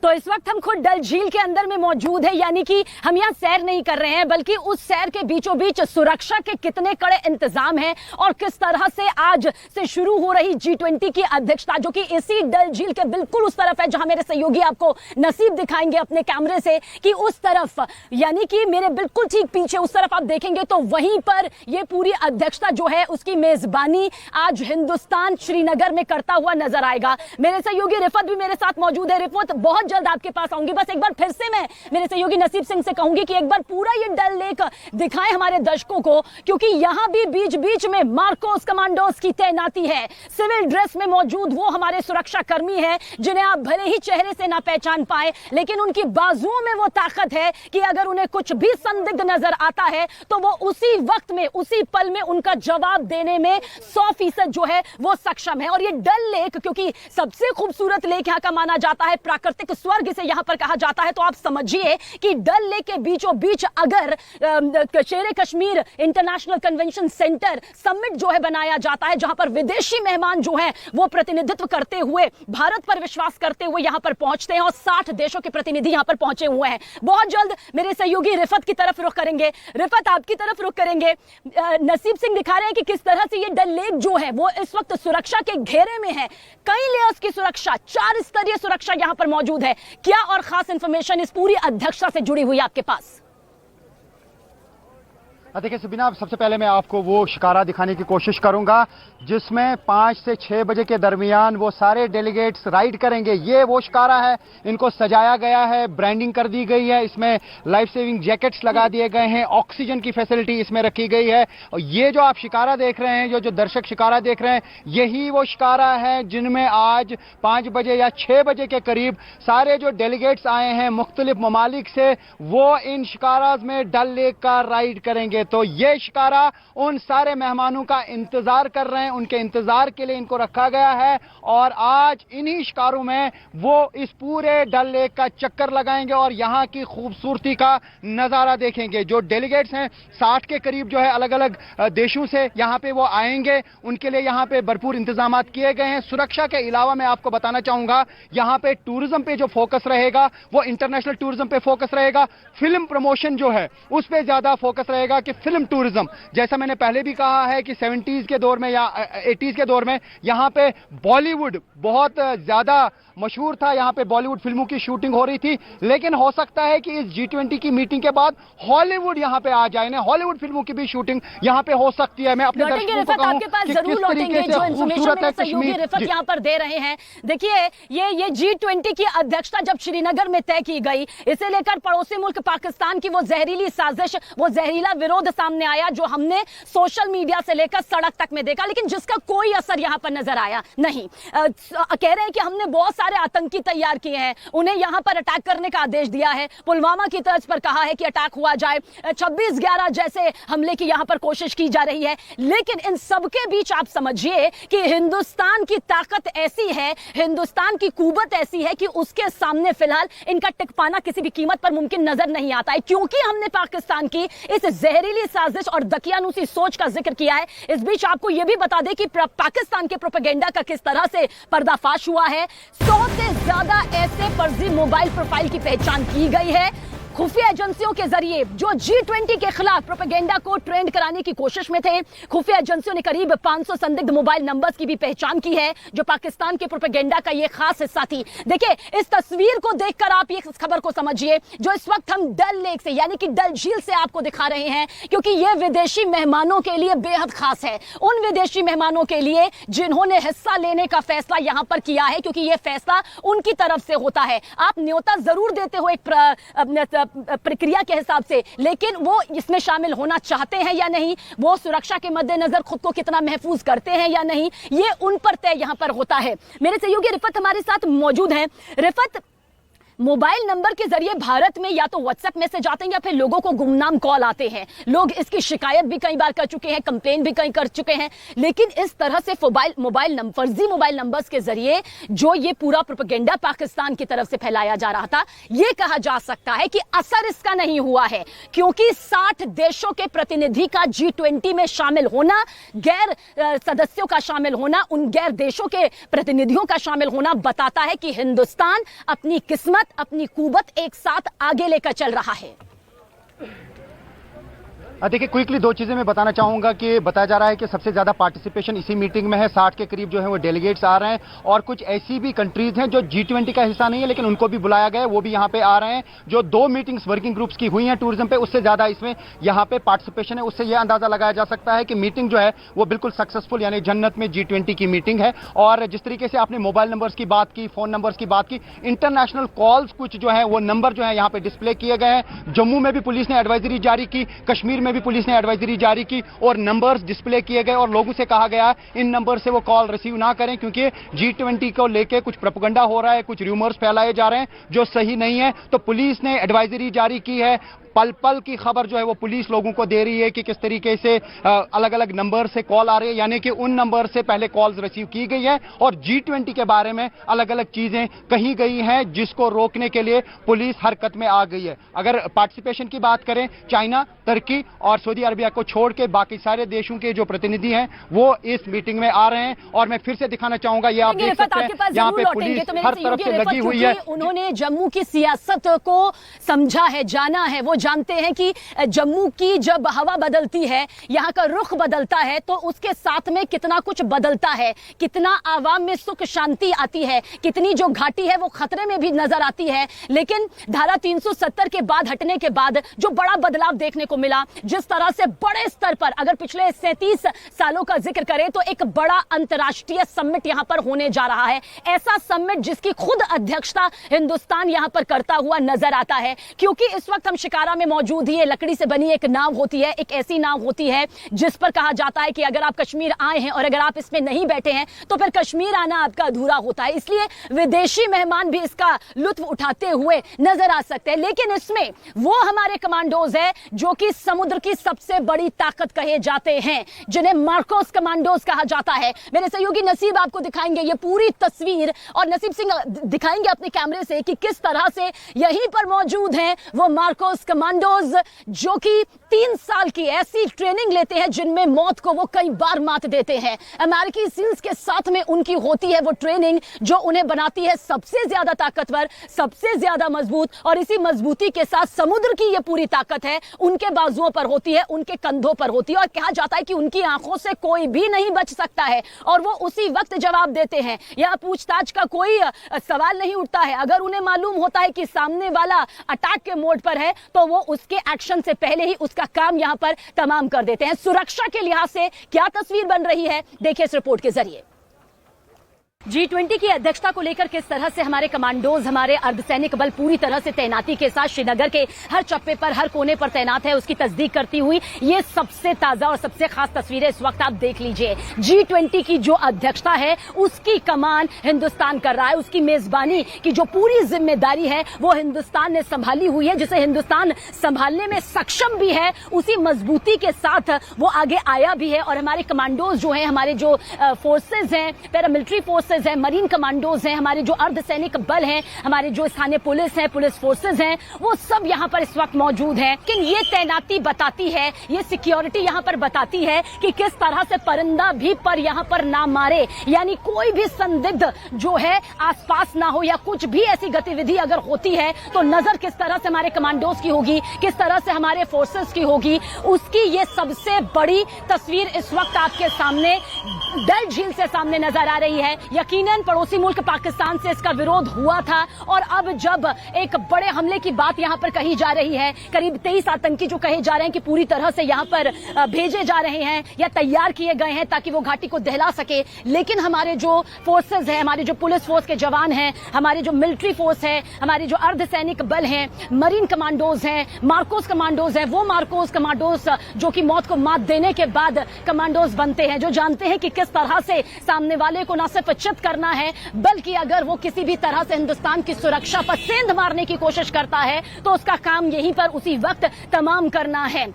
तो इस वक्त हम खुद डल झील के अंदर में मौजूद है, यानी कि हम यहाँ सैर नहीं कर रहे हैं बल्कि उस सैर के बीचों बीच सुरक्षा के कितने कड़े इंतजाम हैं और किस तरह से आज से शुरू हो रही G20 की अध्यक्षता, जो कि इसी डल झील के बिल्कुल उस तरफ है जहां मेरे सहयोगी आपको नसीब दिखाएंगे अपने कैमरे से कि उस तरफ, यानी कि मेरे बिल्कुल ठीक पीछे उस तरफ आप देखेंगे तो वहीं पर यह पूरी अध्यक्षता जो है उसकी मेजबानी आज हिंदुस्तान श्रीनगर में करता हुआ नजर आएगा। मेरे सहयोगी रिफत भी मेरे साथ मौजूद है। रिफत, बहुत जल्द आपके पास आऊंगी। बस एक बार फिर से मैं मेरे सहयोगी नसीब सिंह से कहूंगी कि एक बार पूरा ये डल लेक दिखाएं हमारे दर्शकों को, क्योंकि यहां भी बीच बीच में मार्कोस कमांडोज की तैनाती है। सिविल ड्रेस में मौजूद वो हमारे सुरक्षा कर्मी हैं जिन्हें आप भले ही चेहरे से ना पहचान पाए, लेकिन उनकी बाजुओं में वो ताकत है कि अगर उन्हें कुछ भी संदिग्ध नजर आता है तो वो उसी वक्त में, उसी पल में उनका जवाब देने में 100% जो है वो सक्षम है। और ये डल लेक, क्योंकि सबसे खूबसूरत लेक यहां का माना जाता है, प्राकृतिक स्वर्ग से यहां पर कहा जाता है, तो आप समझिए कि डल लेक के बीचों बीच अगर शेर Kashmir international convention centre summit जो है बनाया जाता है, जहां पर विदेशी मेहमान जो है वो प्रतिनिधित्व करते हुए, भारत पर विश्वास करते हुए यहां पर पहुंचते हैं और 60 देशों के प्रतिनिधि यहां पर पहुंचे हुए हैं। बहुत जल्द मेरे सहयोगी रिफत की तरफ रुख करेंगे। रिफत, आपकी तरफ रुख करेंगे। नसीब सिंह दिखा रहे हैं कि किस तरह से ये डल लेक जो है वो इस वक्त सुरक्षा के घेरे में है। कई लेयर्स की सुरक्षा, 4 स्तरीय सुरक्षा यहां पर मौजूद है। क्या और खास इंफॉर्मेशन इस पूरी अध्यक्षता से जुड़ी हुई आपके पास? देखिए सबिना, सबसे पहले मैं आपको वो शिकारा दिखाने की कोशिश करूंगा जिसमें 5 से 6 बजे के दरमियान वो सारे डेलीगेट्स राइड करेंगे। ये वो शिकारा है, इनको सजाया गया है, ब्रांडिंग कर दी गई है, इसमें लाइफ सेविंग जैकेट्स लगा दिए गए हैं, ऑक्सीजन की फैसिलिटी इसमें रखी गई है। और ये जो आप शिकारा देख रहे हैं, जो दर्शक शिकारा देख रहे हैं, यही वो शिकारा है जिनमें आज 5 बजे या 6 बजे के करीब सारे जो डेलीगेट्स आए हैं मुख्तलिफ ममालिक से, वो इन शिकाराज में डल लेक का राइड करेंगे। तो ये शिकारा उन सारे मेहमानों का इंतजार कर रहे हैं, उनके इंतजार के लिए इनको रखा गया है और आज इन्हीं शिकारों में वो इस पूरे डल लेक का चक्कर लगाएंगे और यहां की खूबसूरती का नजारा देखेंगे। जो डेलीगेट्स हैं 60 के करीब जो है अलग अलग देशों से यहां पे वो आएंगे, उनके लिए यहां पे भरपूर इंतजाम किए गए हैं। सुरक्षा के अलावा मैं आपको बताना चाहूंगा यहां पे टूरिज्म पे जो फोकस रहेगा वो इंटरनेशनल टूरिज्म पे फोकस रहेगा। फिल्म प्रमोशन जो है उस पे ज्यादा फोकस रहेगा कि फिल्म टूरिज्म, जैसा मैंने पहले भी कहा है कि 70s के दौर में या 80s के दौर में यहां पे बॉलीवुड बहुत ज्यादा मशहूर था, यहां पे बॉलीवुड फिल्मों की शूटिंग हो रही थी, लेकिन हो सकता है कि इस G20 की मीटिंग के बाद हॉलीवुड यहां पे आ जाए, हॉलीवुड फिल्मों की भी शूटिंग यहां पे हो सकती है। मैं अपने दर्शकों को कहूं आपके पास जरूर लौटेंगे जो इंफॉर्मेशन सहयोगी रिफत यहां पर दे रहे हैं। देखिए ये G20 की अध्यक्षता जब श्रीनगर में तय की गई, इसे लेकर पड़ोसी मुल्क पाकिस्तान की वो जहरीली साजिश, वो जहरीला विरोध सामने आया जो हमने सोशल मीडिया से लेकर सड़क तक में देखा, लेकिन जिसका कोई असर यहां पर नजर आया नहीं। कह रहे हैं कि हमने बहुत सारे आतंकी तैयार किए हैं, उन्हें यहां पर अटैक करने का आदेश दिया है, पुलवामा की तर्ज पर कहा है कि अटैक हुआ जाए, 26/11 जैसे हमले की यहां पर कोशिश की जा रही है। लेकिन इन सबके बीच आप समझिए कि हिंदुस्तान की ताकत ऐसी है, हिंदुस्तान की कुव्वत ऐसी है कि उसके सामने फिलहाल इनका टिक पाना किसी भी कीमत पर मुमकिन नजर नहीं आता है, क्योंकि हमने पाकिस्तान की इस जहरीली साजिश और दकियानूसी सोच का जिक्र किया है। इस बीच आपको यह भी बता दें कि पाकिस्तान के प्रोपेगेंडा का किस तरह से पर्दाफाश हुआ है। 100 से ज्यादा ऐसे फर्जी मोबाइल प्रोफाइल की पहचान की गई है खुफिया एजेंसियों के जरिए जो G20 के खिलाफ प्रोपेगेंडा को ट्रेंड कराने की कोशिश में थे। खुफिया एजेंसियों ने करीब 500 संदिग्ध मोबाइल नंबर्स की भी पहचान की है जो पाकिस्तान के प्रोपेगेंडा का ये खास हिस्सा थी। देखिए इस तस्वीर को देखकर आप ये खबर को समझिए जो इस वक्त हम डल लेक से यानी कि डल झील से आपको दिखा रहे हैं, क्योंकि ये विदेशी मेहमानों के लिए बेहद खास है। उन विदेशी मेहमानों के लिए जिन्होंने हिस्सा लेने का फैसला यहां पर किया है, क्योंकि यह फैसला उनकी तरफ से होता है। आप न्योता जरूर देते हो एक प्रक्रिया के हिसाब से, लेकिन वो इसमें शामिल होना चाहते हैं या नहीं, वो सुरक्षा के मद्देनजर खुद को कितना महफूज करते हैं या नहीं, ये उन पर तय यहां पर होता है। मेरे सहयोगी रिफत हमारे साथ मौजूद हैं। रिफत, मोबाइल नंबर के जरिए भारत में या तो व्हाट्सएप मैसेज आते हैं या फिर लोगों को गुमनाम कॉल आते हैं। लोग इसकी शिकायत भी कई बार कर चुके हैं, कंप्लेन भी कई कर चुके हैं, लेकिन इस तरह से फर्जी मोबाइल नंबर्स के जरिए जो ये पूरा प्रोपेगेंडा पाकिस्तान की तरफ से फैलाया जा रहा था, ये कहा जा सकता है कि असर इसका नहीं हुआ है, क्योंकि 60 देशों के प्रतिनिधि का G20 में शामिल होना, गैर सदस्यों का शामिल होना, उन गैर देशों के प्रतिनिधियों का शामिल होना बताता है कि हिंदुस्तान अपनी किस्मत भारत अपनी कुवत एक साथ आगे लेकर चल रहा है। देखिए, क्विकली दो चीजें मैं बताना चाहूंगा कि बताया जा रहा है कि सबसे ज्यादा पार्टिसिपेशन इसी मीटिंग में है। 60 के करीब जो है वो डेलीगेट्स आ रहे हैं और कुछ ऐसी भी कंट्रीज हैं जो G20 का हिस्सा नहीं है लेकिन उनको भी बुलाया गया है, वो भी यहाँ पे आ रहे हैं। जो 2 मीटिंग्स वर्किंग ग्रुप्स की हुई हैं टूरिज्म पे, उससे ज्यादा इसमें यहाँ पे पार्टिसिपेशन है। उससे यह अंदाजा लगाया जा सकता है कि मीटिंग जो है वो बिल्कुल सक्सेसफुल, यानी जन्नत में G20 की मीटिंग है। और जिस तरीके से आपने मोबाइल नंबर्स की बात की, फोन नंबर्स की बात की, इंटरनेशनल कॉल्स कुछ जो है वो नंबर जो है यहाँ पे डिस्प्ले किए गए हैं। जम्मू में भी पुलिस ने एडवाइजरी जारी की, कश्मीर में भी पुलिस ने एडवाइजरी जारी की और नंबर्स डिस्प्ले किए गए और लोगों से कहा गया इन नंबर से वो कॉल रिसीव ना करें क्योंकि G20 को लेके कुछ प्रोपेगेंडा हो रहा है, कुछ रूमर्स फैलाए जा रहे हैं जो सही नहीं है। तो पुलिस ने एडवाइजरी जारी की है। पल पल की खबर जो है वो पुलिस लोगों को दे रही है कि किस तरीके से अलग अलग नंबर से कॉल आ रही है, यानी कि उन नंबर से पहले कॉल्स रिसीव की गई है और G20 के बारे में अलग अलग चीजें कही गई हैं जिसको रोकने के लिए पुलिस हरकत में आ गई है। अगर पार्टिसिपेशन की बात करें, चाइना, तुर्की और सऊदी अरबिया को छोड़ के बाकी सारे देशों के जो प्रतिनिधि हैं वो इस मीटिंग में आ रहे हैं। और मैं फिर से दिखाना चाहूंगा, ये आप देख सकते हैं यहाँ पे पुलिस हर तरफ से लगी हुई है। उन्होंने जम्मू की सियासत को समझा है, जाना है। वो जानते हैं कि जम्मू की जब हवा बदलती है, यहाँ का रुख बदलता है, तो उसके साथ में कितना कुछ बदलता है, कितना आवाम में सुख शांति आती है, कितनी जो घाटी है वो खतरे में भी नजर आती है। लेकिन धारा 370 के बाद हटने के बाद जो बड़ा बदलाव देखने को मिला, जिस तरह से बड़े स्तर पर, अगर पिछले 37 सालों का जिक्र करें तो एक बड़ा अंतर्राष्ट्रीय समिट यहां पर होने जा रहा है। ऐसा समिट जिसकी खुद अध्यक्षता हिंदुस्तान यहां पर करता हुआ नजर आता है, क्योंकि इस वक्त हम शिकारा में मौजूद ही लकड़ी से बनी एक नाव होती है, एक ऐसी नाव होती है जिस पर कहा जाता है कि अगर आप कश्मीर आए हैं और अगर आप इसमें नहीं बैठे हैं तो फिर कश्मीर आना आपका अधूरा होता है। इसलिए विदेशी मेहमान भी इसका लुत्फ उठाते हुए नजर आ सकते हैं। लेकिन इसमें वो हमारे कमांडोज है जो कि समुद्र की सबसे बड़ी ताकत कहे जाते हैं, जिन्हें मार्कोस कमांडोज कहा जाता है। मेरे सहयोगी नसीब आपको दिखाएंगे ये पूरी तस्वीर और नसीब सिंह दिखाएंगे अपने कैमरे से कि किस तरह से यहीं पर मौजूद हैं वो मार्कोस कमांडोज जो कि 3 साल की ऐसी ट्रेनिंग लेते हैं जिनमें मौत को वो कई बार मात देते हैं। अमेरिकी सील्स के साथ में उनकी होती है वो ट्रेनिंग जो उन्हें बनाती है सबसे ज्यादा ताकतवर, सबसे ज्यादा मजबूत, और इसी मजबूती के साथ समुद्र की ये पूरी ताकत है उनके बाजुओं पर होती है, उनके कंधों पर होती है। और कहा जाता है कि उनकी आंखों से कोई भी नहीं बच सकता है और वो उसी वक्त जवाब देते हैं। यह पूछताछ का कोई सवाल नहीं उठता है। अगर उन्हें मालूम होता है कि सामने वाला अटैक के मोड पर है तो वो उसके एक्शन से पहले ही उसका काम यहां पर तमाम कर देते हैं। सुरक्षा के लिहाज से क्या तस्वीर बन रही है, देखिए इस रिपोर्ट के जरिए। G20 की अध्यक्षता को लेकर किस तरह से हमारे कमांडोज, हमारे अर्धसैनिक बल पूरी तरह से तैनाती के साथ श्रीनगर के हर चप्पे पर, हर कोने पर तैनात है, उसकी तस्दीक करती हुई ये सबसे ताजा और सबसे खास तस्वीरें इस वक्त आप देख लीजिए। G20 की जो अध्यक्षता है उसकी कमान हिंदुस्तान कर रहा है, उसकी मेजबानी की जो पूरी जिम्मेदारी है वो हिंदुस्तान ने संभाली हुई है, जिसे हिंदुस्तान संभालने में सक्षम भी है। उसी मजबूती के साथ वो आगे आया भी है और हमारे कमांडोज जो है, हमारे जो फोर्सेज हैं, पैरामिलिट्री फोर्सेज है, मरीन कमांडोज हैं, हमारे जो अर्धसैनिक बल हैं, हमारे जो स्थानीय पुलिस है, पुलिस फोर्सेज हैं, वो सब यहां पर इस वक्त मौजूद हैं। लेकिन ये तैनाती बताती है, ये सिक्योरिटी यहां पर बताती है कि किस तरह से परिंदा भी पर यहां पर ना मारे, यानी कोई भी संदिग्ध जो है आसपास ना हो, या कुछ भी ऐसी गतिविधि अगर होती है तो नजर किस तरह से हमारे कमांडोज की होगी, किस तरह से हमारे फोर्सेज की होगी, उसकी ये सबसे बड़ी तस्वीर इस वक्त आपके सामने डल झील से सामने नजर आ रही है। यकीनन पड़ोसी मुल्क पाकिस्तान से इसका विरोध हुआ था और अब जब एक बड़े हमले की बात यहां पर कही जा रही है, करीब 23 आतंकी जो कहे जा रहे हैं कि पूरी तरह से यहां पर भेजे जा रहे हैं या तैयार किए गए हैं ताकि वो घाटी को दहला सके, लेकिन हमारे जो फोर्सेज हैं, हमारे जो पुलिस फोर्स के जवान हैं, हमारे जो मिलिट्री फोर्स है, हमारे जो अर्धसैनिक बल हैं, मरीन कमांडोज हैं, मार्कोस कमांडोज हैं, वो मार्कोस कमांडोज जो कि मौत को मात देने के बाद कमांडोज बनते हैं, जो जानते हैं कि किस तरह से सामने वाले को न सिर्फ चित करना है बल्कि अगर वो किसी भी तरह से हिंदुस्तान की सुरक्षा पर सेंध मारने की कोशिश करता है तो उसका काम यहीं पर उसी वक्त तमाम करना है।